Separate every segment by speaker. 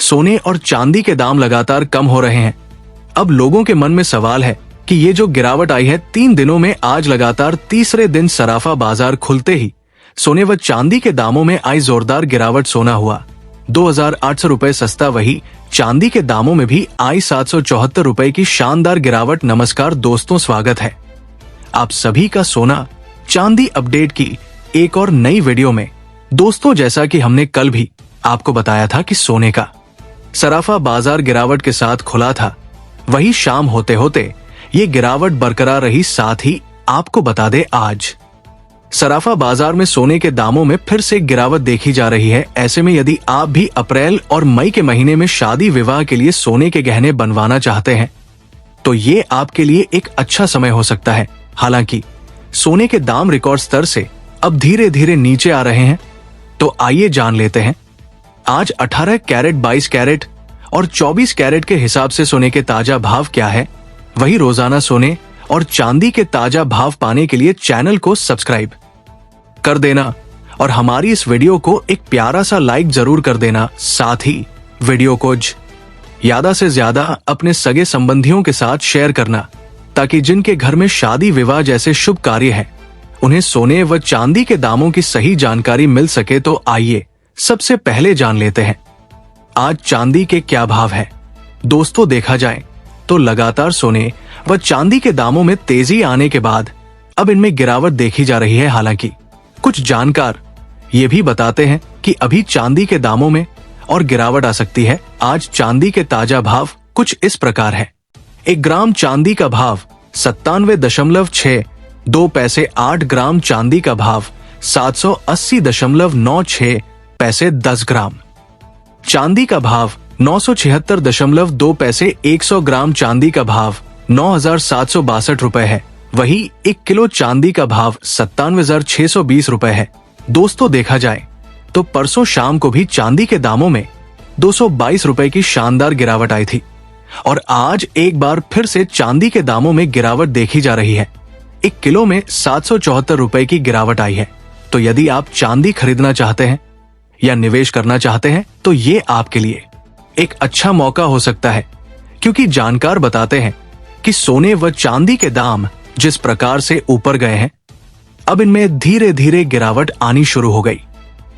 Speaker 1: सोने और चांदी के दाम लगातार कम हो रहे हैं। अब लोगों के मन में सवाल है कि ये जो गिरावट आई है 3 दिनों में, आज लगातार तीसरे दिन सराफा बाजार खुलते ही सोने व चांदी के दामों में आई जोरदार गिरावट। सोना हुआ 2,800 रुपए सस्ता, वही चांदी के दामों में भी आई 774 रुपए की शानदार गिरावट। नमस्कार दोस्तों, स्वागत है आप सभी का सोना चांदी अपडेट की एक और नई वीडियो में। दोस्तों, जैसा कि हमने कल भी आपको बताया था कि सोने का सराफा बाजार गिरावट के साथ खुला था, वही शाम होते होते ये गिरावट बरकरार रही। साथ ही आपको बता दें, आज सराफा बाजार में सोने के दामों में फिर से गिरावट देखी जा रही है। ऐसे में यदि आप भी अप्रैल और मई के महीने में शादी विवाह के लिए सोने के गहने बनवाना चाहते हैं तो ये आपके लिए एक अच्छा समय हो सकता है। हालांकि सोने के दाम रिकॉर्ड स्तर से अब धीरे धीरे नीचे आ रहे हैं, तो आइए जान लेते हैं आज 18 कैरेट, 22 कैरेट और 24 कैरेट के हिसाब से सोने के ताजा भाव क्या है। वही रोजाना सोने और चांदी के ताजा भाव पाने के लिए चैनल को सब्सक्राइब कर देना और हमारी इस वीडियो को एक प्यारा सा लाइक जरूर कर देना। साथ ही वीडियो को ज्यादा से ज्यादा अपने सगे संबंधियों के साथ शेयर करना, ताकि जिनके घर में शादी विवाह जैसे शुभ कार्य है उन्हें सोने व चांदी के दामों की सही जानकारी मिल सके। तो आइए सबसे पहले जान लेते हैं आज चांदी के क्या भाव है। दोस्तों, देखा जाए तो लगातार सोने व चांदी के दामों में तेजी आने के बाद अब इनमें गिरावट देखी जा रही है। हालांकि कुछ जानकार ये भी बताते हैं कि अभी चांदी के दामों में और गिरावट आ सकती है। आज चांदी के ताजा भाव कुछ इस प्रकार है। 1 ग्राम चांदी का भाव 97.62 पैसे, 8 ग्राम चांदी का भाव 780.96 पैसे, 10 ग्राम चांदी का भाव 976.2 पैसे, 100 ग्राम चांदी का भाव 9,762 रुपए है। वही 1 किलो चांदी का भाव 97,620 रुपए है। दोस्तों, देखा जाए तो परसों शाम को भी चांदी के दामों में 222 रुपए की शानदार गिरावट आई थी और आज एक बार फिर से चांदी के दामों में गिरावट देखी जा रही है। 1 किलो में 774 रुपए की गिरावट आई है। तो यदि आप चांदी खरीदना चाहते हैं या निवेश करना चाहते हैं तो ये आपके लिए एक अच्छा मौका हो सकता है, क्योंकि जानकार बताते हैं कि सोने व चांदी के दाम जिस प्रकार से ऊपर गए हैं, अब इनमें धीरे धीरे गिरावट आनी शुरू हो गई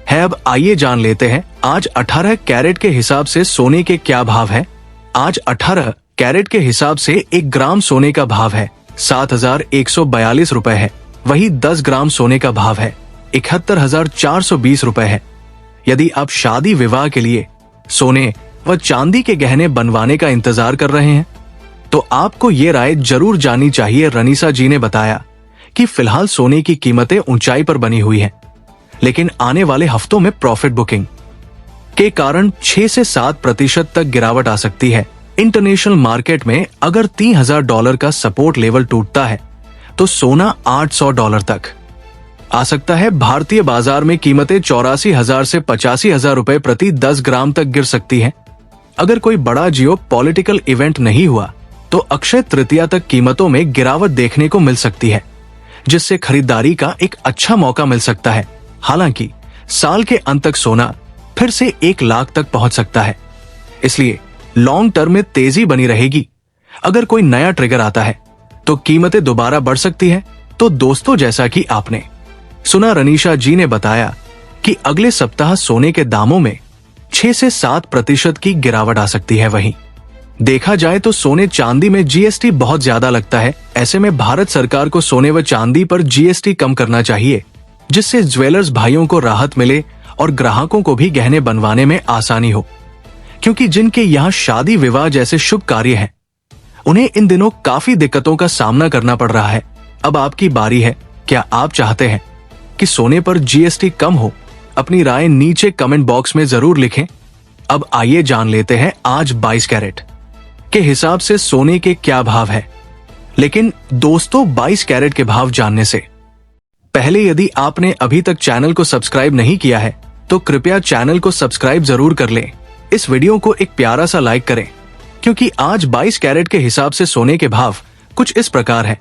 Speaker 1: है। अब आइए जान लेते हैं आज 18 कैरेट के हिसाब से सोने के क्या भाव है। आज 18 कैरेट के हिसाब से 1 ग्राम सोने का भाव है 7,142 रुपए है। वही 10 ग्राम सोने का भाव है 71,420 रुपए है। यदि आप शादी विवाह के लिए सोने व चांदी के गहने बनवाने का इंतजार कर रहे हैं तो आपको ये राय जरूर जानी चाहिए। रनीसा जी ने बताया कि फिलहाल सोने की कीमतें ऊंचाई पर बनी हुई हैं, लेकिन आने वाले हफ्तों में प्रॉफिट बुकिंग के कारण 6 से 7% तक गिरावट आ सकती है। इंटरनेशनल मार्केट में अगर $3,000 का सपोर्ट लेवल टूटता है तो सोना $800 तक आ सकता है। भारतीय बाजार में कीमतें 84,000 से 85,000 रुपए प्रति 10 ग्राम तक गिर सकती हैं। अगर कोई बड़ा जियो पॉलिटिकल इवेंट नहीं हुआ तो अक्षय तृतीया तक कीमतों में गिरावट देखने को मिल सकती है, जिससे खरीदारी का एक अच्छा मौका मिल सकता है। हालांकि साल के अंत तक सोना फिर से 1 लाख तक पहुंच सकता है, इसलिए लॉन्ग टर्म में तेजी बनी रहेगी। अगर कोई नया ट्रिगर आता है तो कीमतें दोबारा बढ़ सकती है। तो दोस्तों, जैसा कि आपने सुना, रनीशा जी ने बताया कि अगले सप्ताह सोने के दामों में 6 से 7% की गिरावट आ सकती है। वहीं देखा जाए तो सोने चांदी में जीएसटी बहुत ज्यादा लगता है। ऐसे में भारत सरकार को सोने व चांदी पर जीएसटी कम करना चाहिए, जिससे ज्वेलर्स भाइयों को राहत मिले और ग्राहकों को भी गहने बनवाने में आसानी हो, क्योंकि जिनके यहाँ शादी विवाह जैसे शुभ कार्य हैं उन्हें इन दिनों काफी दिक्कतों का सामना करना पड़ रहा है। अब आपकी बारी है। क्या आप चाहते हैं कि सोने पर जीएसटी कम हो? अपनी राय नीचे कमेंट बॉक्स में जरूर लिखें। अब आइए जान लेते हैं आज 22 कैरेट के हिसाब से सोने के क्या भाव है। लेकिन दोस्तों, 22 कैरेट के भाव जानने से पहले यदि आपने अभी तक चैनल को सब्सक्राइब नहीं किया है तो कृपया चैनल को सब्सक्राइब जरूर कर लें। इस वीडियो को एक प्यारा सा लाइक करें, क्योंकि आज 22 कैरेट के हिसाब से सोने के भाव कुछ इस प्रकार है।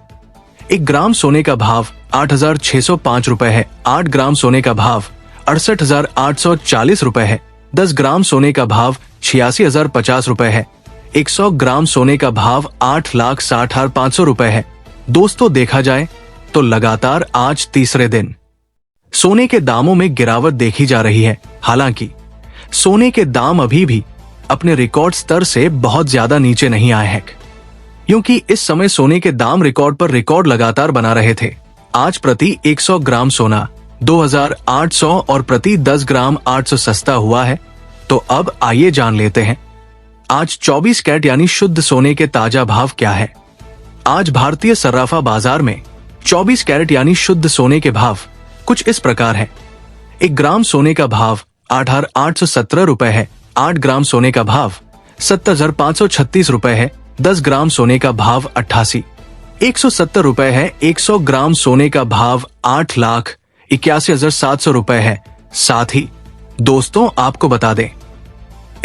Speaker 1: 1 ग्राम सोने का भाव 8,605 रुपए है। 8 ग्राम सोने का भाव 68,840 रुपए है। 10 ग्राम सोने का भाव 86,050 रुपए है। 100 ग्राम सोने का भाव 8,60,500 रुपए है। दोस्तों देखा जाए तो लगातार आज तीसरे दिन सोने के दामों में गिरावट देखी जा रही है। हालांकि सोने के दाम अभी भी अपने रिकॉर्ड स्तर से बहुत ज्यादा नीचे नहीं आए हैं, क्योंकि इस समय सोने के दाम रिकॉर्ड पर रिकॉर्ड लगातार बना रहे थे। आज प्रति 100 ग्राम सोना 2,800 और प्रति 10 ग्राम 800 सस्ता हुआ है। तो अब आइए जान लेते हैं आज 24 कैरेट यानी शुद्ध सोने के ताजा भाव क्या है। आज भारतीय सर्राफा बाजार में 24 कैरेट यानी शुद्ध सोने के भाव कुछ इस प्रकार है। 1 ग्राम सोने का भाव 8,817 रुपए है। 8 ग्राम सोने का भाव 7,536 रुपए है। 10 ग्राम सोने का भाव 88,170 रुपए है। 100 ग्राम सोने का भाव 8,81,700 रुपए है। साथ ही दोस्तों आपको बता दें,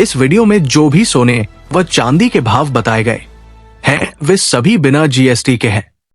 Speaker 1: इस वीडियो में जो भी सोने व चांदी के भाव बताए गए हैं वे सभी बिना जीएसटी के हैं।